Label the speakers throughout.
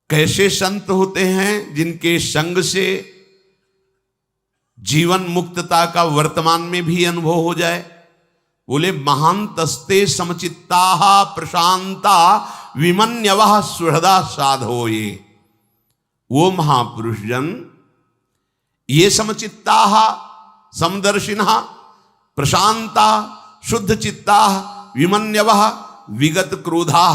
Speaker 1: कैसे संत होते हैं जिनके संग से जीवन मुक्तता का वर्तमान में भी अनुभव हो जाए। बोले महांतस्ते समचित्ता प्रशांता विमन्यवः सुहृदा साधो। ये वो महापुरुष जन ये समचित्ता समदर्शिनः प्रशांता शुद्ध चित्ता विमन्यवः विगत क्रोधा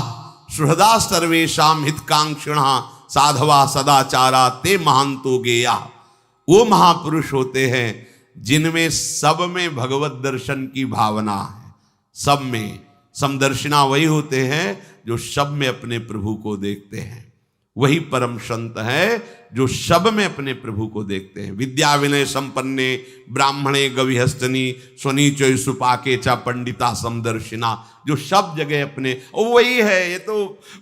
Speaker 1: सुहृदा सर्वेषां हितकांक्षिणः साधवा सदाचारा ते महांतो गेया। वो महापुरुष होते हैं जिनमें सब में भगवत दर्शन की भावना है। सब में समदर्शिना वही होते हैं जो सब में अपने प्रभु को देखते हैं। वही परम संत है जो सब में अपने प्रभु को देखते हैं। विद्या विनय संपन्ने ब्राह्मणे गविहस्तनी स्वनीचो सुपाके चा पंडिता समदर्शिना, जो सब जगह अपने, वही है। ये तो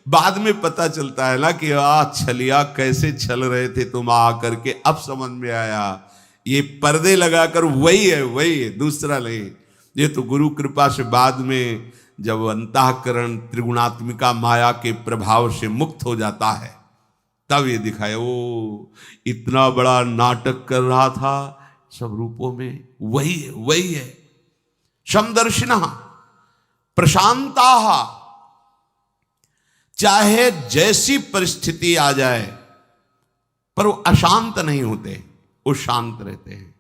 Speaker 1: बाद में पता चलता है ना कि छलिया कैसे छल रहे थे तुम आ करके, अब समझ में आया। ये पर्दे लगाकर वही है, दूसरा नहीं। ये तो गुरु कृपा से बाद में जब अंतःकरण त्रिगुणात्मिका माया के प्रभाव से मुक्त हो जाता है तब ये दिखाया वो इतना बड़ा नाटक कर रहा था सब रूपों में। वही है समदर्शिनः प्रशांताः। चाहे जैसी परिस्थिति आ जाए पर वो अशांत नहीं होते, वो शांत रहते हैं।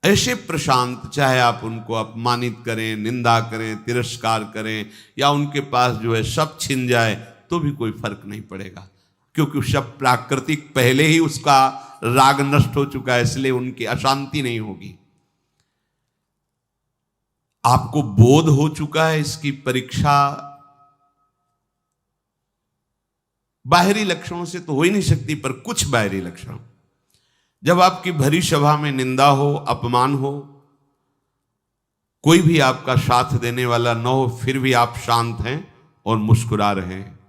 Speaker 1: ऐसे प्रशांत, चाहे आप उनको अपमानित करें, निंदा करें, तिरस्कार करें या उनके पास जो है सब छिन जाए तो भी कोई फर्क नहीं पड़ेगा, क्योंकि सब प्राकृतिक पहले ही उसका राग नष्ट हो चुका है, इसलिए उनकी अशांति नहीं होगी। आपको बोध हो चुका है इसकी परीक्षा बाहरी लक्षणों से तो हो ही नहीं सकती, पर कुछ बाहरी लक्षण, जब आपकी भरी सभा में निंदा हो, अपमान हो, कोई भी आपका साथ देने वाला न हो, फिर भी आप शांत हैं और मुस्कुरा रहे हैं,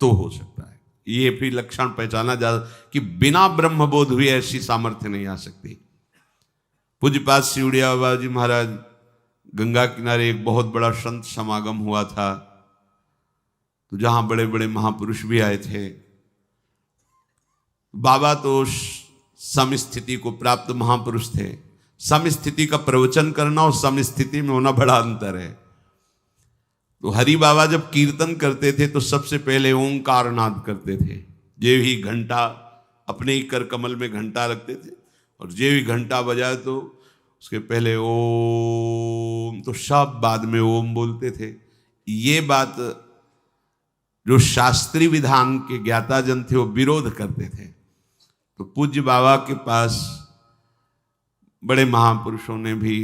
Speaker 1: तो हो सकता है। ये भी लक्षण पहचाना जा कि बिना ब्रह्मबोध हुए ऐसी सामर्थ्य नहीं आ सकती। पूज्यपाद सिवड़िया बाबा जी महाराज, गंगा किनारे एक बहुत बड़ा संत समागम हुआ था, तो जहां बड़े बड़े महापुरुष भी आए थे। बाबा तो समस्थिति को प्राप्त महापुरुष थे। समस्थिति का प्रवचन करना और समस्थिति में होना बड़ा अंतर है। तो हरि बाबा जब कीर्तन करते थे तो सबसे पहले ओंकार नाद करते थे। जे ही घंटा, अपने ही कर कमल में घंटा रखते थे, और जे ही घंटा बजाए तो उसके पहले ओम, तो सब बाद में ओम बोलते थे। ये बात जो शास्त्रीय विधान के ज्ञाता जन थे वो विरोध करते थे। तो पूज्य बाबा के पास बड़े महापुरुषों ने भी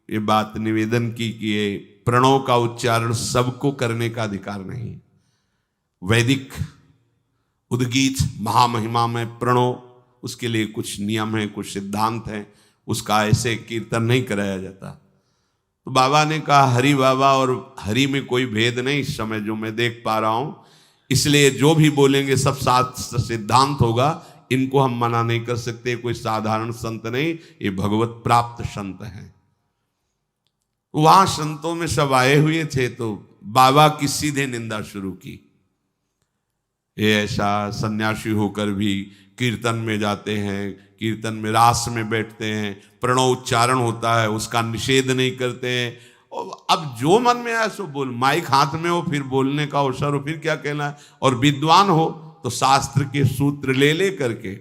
Speaker 1: ये बात निवेदन की कि ये प्रणव का उच्चारण सबको करने का अधिकार नहीं। वैदिक उद्गीत महामहिमा में प्रणव, उसके लिए कुछ नियम है, कुछ सिद्धांत हैं, उसका ऐसे कीर्तन नहीं कराया जाता। तो बाबा ने कहा हरि बाबा और हरि में कोई भेद नहीं इस समय जो मैं देख पा रहा हूं, इसलिए जो भी बोलेंगे सब शास्त्र सिद्धांत होगा, इनको हम मना नहीं कर सकते। कोई साधारण संत नहीं, ये भगवत प्राप्त संत हैं। वहां संतों में सब आए हुए थे, तो बाबा की सीधे निंदा शुरू की। ये ऐसा सन्यासी होकर भी कीर्तन में जाते हैं, कीर्तन में रास में बैठते हैं, प्रणव उच्चारण होता है उसका निषेध नहीं करते हैं। और अब जो मन में आए सो बोल, माइक हाथ में हो फिर बोलने का अवसर हो, फिर क्या कहना है। और विद्वान हो तो शास्त्र के सूत्र ले करके।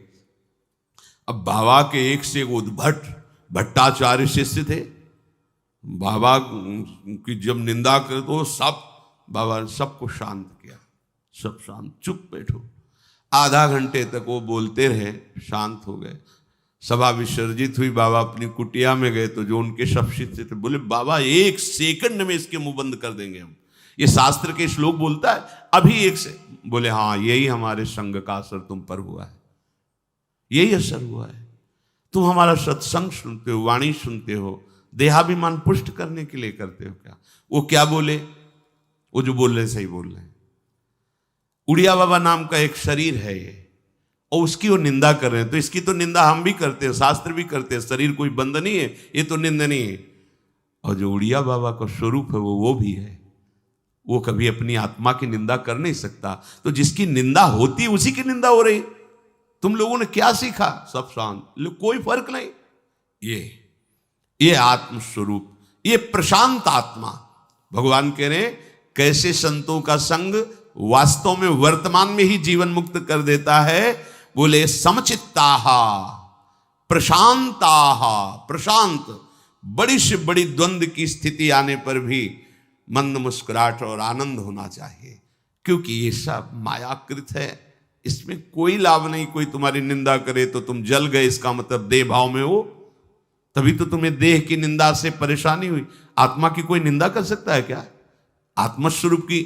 Speaker 1: अब बाबा के एक से एक उद्भट भट्टाचार्य शिष्य थे। बाबा की जब निंदा करे तो सब, बाबा ने सबको शांत किया, सब शांत, चुप बैठो। आधा घंटे तक वो बोलते रहे, शांत हो गए। सभा विसर्जित हुई, बाबा अपनी कुटिया में गए तो जो उनके सब शिष्य थे बोले बाबा एक सेकंड में इसके मुंह बंद कर देंगे हम, ये शास्त्र के श्लोक बोलता है अभी एक से। बोले हाँ, यही हमारे संग का असर तुम पर हुआ है, यही असर हुआ है। तुम हमारा सत्संग सुनते हो, वाणी सुनते हो, देहाभिमान पुष्ट करने के लिए करते हो क्या? वो क्या बोले, वो जो बोल रहे सही बोल रहे हैं। उड़िया बाबा नाम का एक शरीर है ये, और उसकी वो निंदा कर रहे हैं। तो इसकी तो निंदा हम भी करते हैं, शास्त्र भी करते हैं, शरीर कोई बंद नहीं है, ये तो निंदनीय है। और जो उड़िया बाबा का स्वरूप है वो भी है। वो कभी अपनी आत्मा की निंदा कर नहीं सकता। तो जिसकी निंदा होती उसी की निंदा हो रही। तुम लोगों ने क्या सीखा? सब शांत, कोई फर्क नहीं। ये आत्म स्वरूप, ये प्रशांत आत्मा। भगवान कह रहे हैं कैसे संतों का संग वास्तव में वर्तमान में ही जीवन मुक्त कर देता है। बोले समचित्ताहा प्रशांताहा, प्रशांत, बड़ी से बड़ी द्वंद्व की स्थिति आने पर भी मंद मुस्कुराहट और आनंद होना चाहिए, क्योंकि ये सब मायाकृत है। इसमें कोई लाभ नहीं। कोई तुम्हारी निंदा करे तो तुम जल गए, इसका मतलब देह भाव में हो, तभी तो तुम्हें देह की निंदा से परेशानी हुई। आत्मा की कोई निंदा कर सकता है क्या? आत्मस्वरूप की,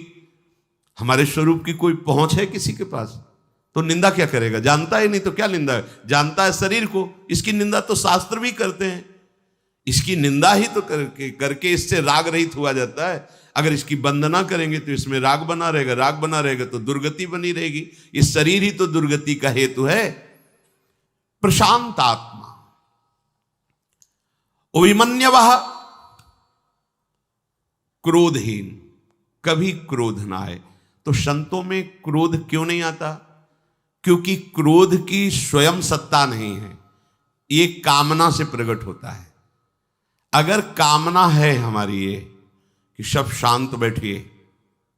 Speaker 1: हमारे स्वरूप की कोई पहुंच है किसी के पास? तो निंदा क्या करेगा? जानता ही नहीं तो क्या निंदा है? जानता है शरीर को, इसकी निंदा तो शास्त्र भी करते हैं। इसकी निंदा ही तो करके इससे राग रहित हुआ जाता है। अगर इसकी वंदना करेंगे तो इसमें राग बना रहेगा, राग बना रहेगा तो दुर्गति बनी रहेगी। इस शरीर ही तो दुर्गति का हेतु है। प्रशांत आत्मा, अभिमन्यवः, क्रोधहीन, कभी क्रोध ना आए। तो संतों में क्रोध क्यों नहीं आता? क्योंकि क्रोध की स्वयं सत्ता नहीं है, ये कामना से प्रकट होता है। अगर कामना है हमारी ये कि सब शांत बैठिए,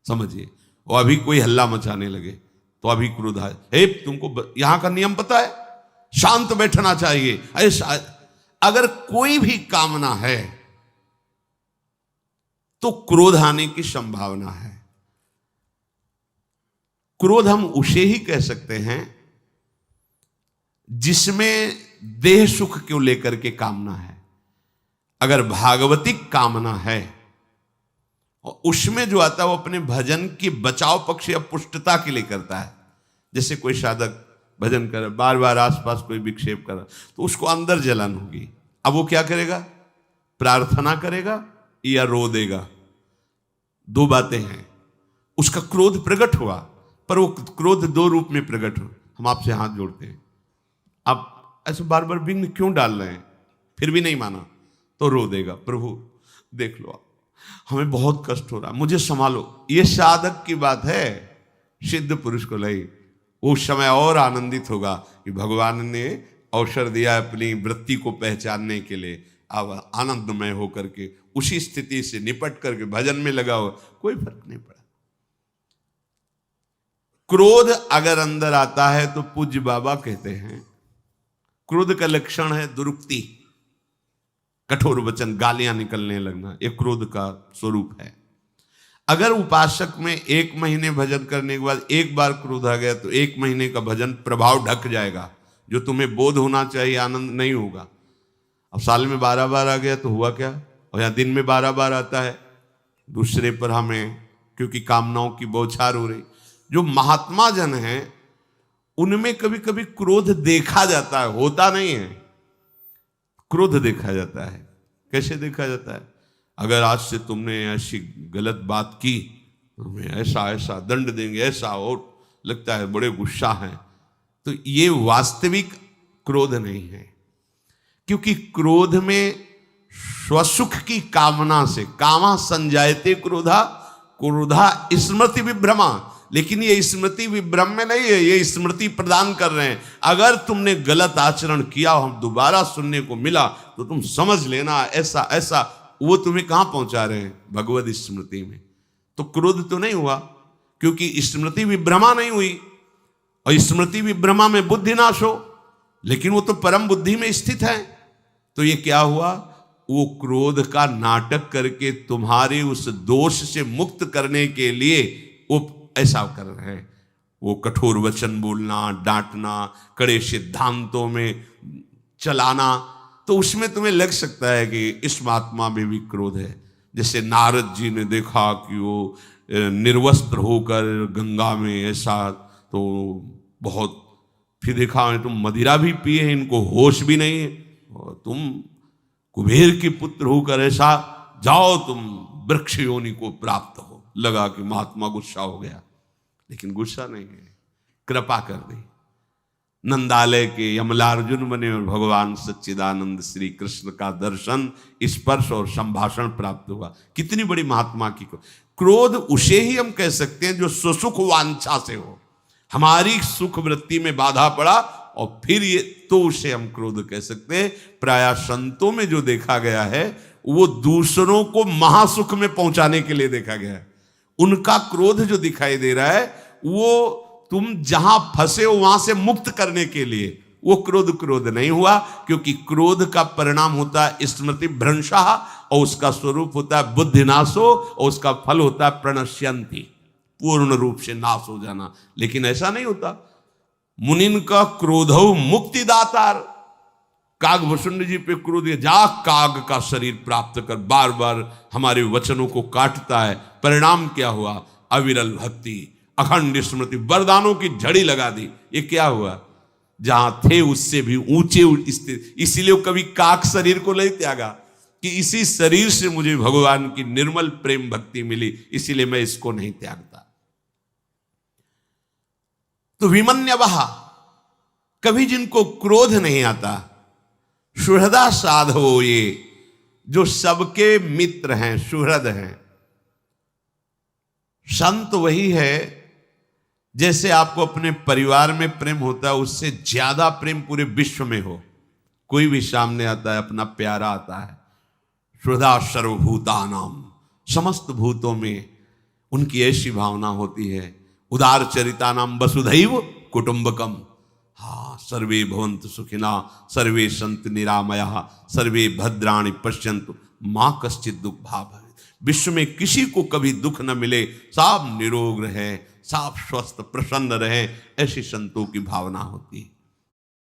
Speaker 1: समझिए, और अभी कोई हल्ला मचाने लगे तो अभी क्रोध आए। हे, तुमको यहां का नियम पता है, शांत बैठना चाहिए, ऐसा। अगर कोई भी कामना है तो क्रोध आने की संभावना है। क्रोध हम उसे ही कह सकते हैं जिसमें देह सुख को लेकर के कामना है। अगर भागवतिक कामना है और उसमें जो आता है वो अपने भजन की बचाव पक्ष या पुष्टता के लिए करता है। जैसे कोई साधक भजन कर, बार बार आसपास कोई विक्षेप कर, तो उसको अंदर जलन होगी। अब वो क्या करेगा? प्रार्थना करेगा या रो देगा? दो बातें हैं। उसका क्रोध प्रकट हुआ, पर वो क्रोध दो रूप में प्रकट हो। हम आपसे हाथ जोड़ते हैं, आप ऐसे बार बार विघ्न क्यों डाल रहे हैं? फिर भी नहीं माना तो रो देगा, प्रभु देख लो, हमें बहुत कष्ट हो रहा, मुझे संभालो। ये साधक की बात है। सिद्ध पुरुष को लाई, वो समय और आनंदित होगा कि भगवान ने अवसर दिया अपनी वृत्ति को पहचानने के लिए। अब आनंदमय होकर के उसी स्थिति से निपट करके भजन में लगा हो, कोई फर्क नहीं पड़ा। क्रोध अगर अंदर आता है तो पूज्य बाबा कहते हैं क्रोध का लक्षण है दुरुक्ति, कठोर वचन, गालियां निकलने लगना, ये क्रोध का स्वरूप है। अगर उपासक में 1 महीने भजन करने के बाद एक बार क्रोध आ गया तो 1 महीने का भजन प्रभाव ढक जाएगा। जो तुम्हें बोध होना चाहिए आनंद नहीं होगा। अब साल में 12 बार आ गया तो हुआ क्या? और यहाँ दिन में 12 बार आता है, दूसरे पर हमें क्योंकि कामनाओं की बौछार हो रही। जो महात्मा जन हैं उनमें कभी कभी क्रोध देखा जाता है, होता नहीं है। क्रोध देखा जाता है। कैसे देखा जाता है? अगर आज से तुमने ऐसी गलत बात की तो हमें ऐसा ऐसा दंड देंगे, ऐसा, और लगता है बड़े गुस्सा हैं। तो ये वास्तविक क्रोध नहीं है, क्योंकि क्रोध में स्वसुख की कामना से, कामा संजायते क्रोधा, क्रोधा स्मृति विभ्रमा। लेकिन ये स्मृति विभ्रम में नहीं है, ये स्मृति प्रदान कर रहे हैं। अगर तुमने गलत आचरण किया, हम दोबारा सुनने को मिला तो तुम समझ लेना ऐसा ऐसा। वो तुम्हें कहां पहुंचा रहे हैं? भगवत स्मृति में। तो क्रोध तो नहीं हुआ, क्योंकि स्मृति विभ्रमा नहीं हुई। और स्मृति विभ्रमा में बुद्धि नाश हो, लेकिन वो तो परम बुद्धि में स्थित है। तो ये क्या हुआ? वो क्रोध का नाटक करके तुम्हारे उस दोष से मुक्त करने के लिए वो ऐसा कर रहे हैं। वो कठोर वचन बोलना, डांटना, कड़े सिद्धांतों में चलाना, तो उसमें तुम्हें लग सकता है कि इस महात्मा में भी क्रोध है। जैसे नारद जी ने देखा कि वो निर्वस्त्र होकर गंगा में ऐसा, तो बहुत, फिर देखा तुम मदिरा भी पिए हैं, इनको होश भी नहीं है, और तुम कुबेर के पुत्र होकर ऐसा, जाओ तुम वृक्ष योनि को प्राप्त हो। लगा कि महात्मा गुस्सा हो गया, लेकिन गुस्सा नहीं है, कृपा कर दी। नंदालय के यमलार्जुन बने और भगवान सच्चिदानंद श्री कृष्ण का दर्शन, स्पर्श और संभाषण प्राप्त हुआ। कितनी बड़ी महात्मा की क्रोध उसे ही हम कह सकते हैं जो सुसुख वांछा से हो, हमारी सुख वृत्ति में बाधा पड़ा और फिर ये, तो उसे हम क्रोध कह सकते हैं। प्रायः संतों में जो देखा गया है वो दूसरों को महासुख में पहुंचाने के लिए देखा गया है। उनका क्रोध जो दिखाई दे रहा है वो तुम जहां फंसे हो वहां से मुक्त करने के लिए, वो क्रोध नहीं हुआ, क्योंकि क्रोध का परिणाम होता है स्मृति भ्रंशः और उसका स्वरूप होता है बुद्धिनाशो और उसका फल होता है प्रणश्यंति, पूर्ण रूप से नाश हो जाना। लेकिन ऐसा नहीं होता। मुनिन का क्रोधो मुक्तिदातार, कागभूषुंड जी पे क्रोध, जा काग का शरीर प्राप्त कर, बार बार हमारे वचनों को काटता है। परिणाम क्या हुआ? अविरल भक्ति, अखंड स्मृति, वरदानों की झड़ी लगा दी। ये क्या हुआ? जहां थे उससे भी ऊंचे स्थित। इसीलिए कभी काक शरीर को नहीं त्यागा कि इसी शरीर से मुझे भगवान की निर्मल प्रेम भक्ति मिली, इसीलिए मैं इसको नहीं त्यागता। तो विमन्यवः, कभी जिनको क्रोध नहीं आता, सुहृदा साधो, ये जो सबके मित्र हैं, सुहृद हैं। संत वही है जैसे आपको अपने परिवार में प्रेम होता है उससे ज्यादा प्रेम पूरे विश्व में हो। कोई भी सामने आता है अपना प्यारा आता है। सुहृदा सर्वभूतानाम, समस्त भूतों में उनकी ऐसी भावना होती है। उदार चरितानाम वसुधैव कुटुंबकम, हाँ, सर्वे भवन्तु सुखिना, सर्वे सन्तु निरामयाः, सर्वे भद्राणि पश्यन्तु मां कश्चित् दुःख भाग्। विश्व में किसी को कभी दुख न मिले, सब निरोग रहे, सब स्वस्थ प्रसन्न रहे, ऐसी संतों की भावना होती है।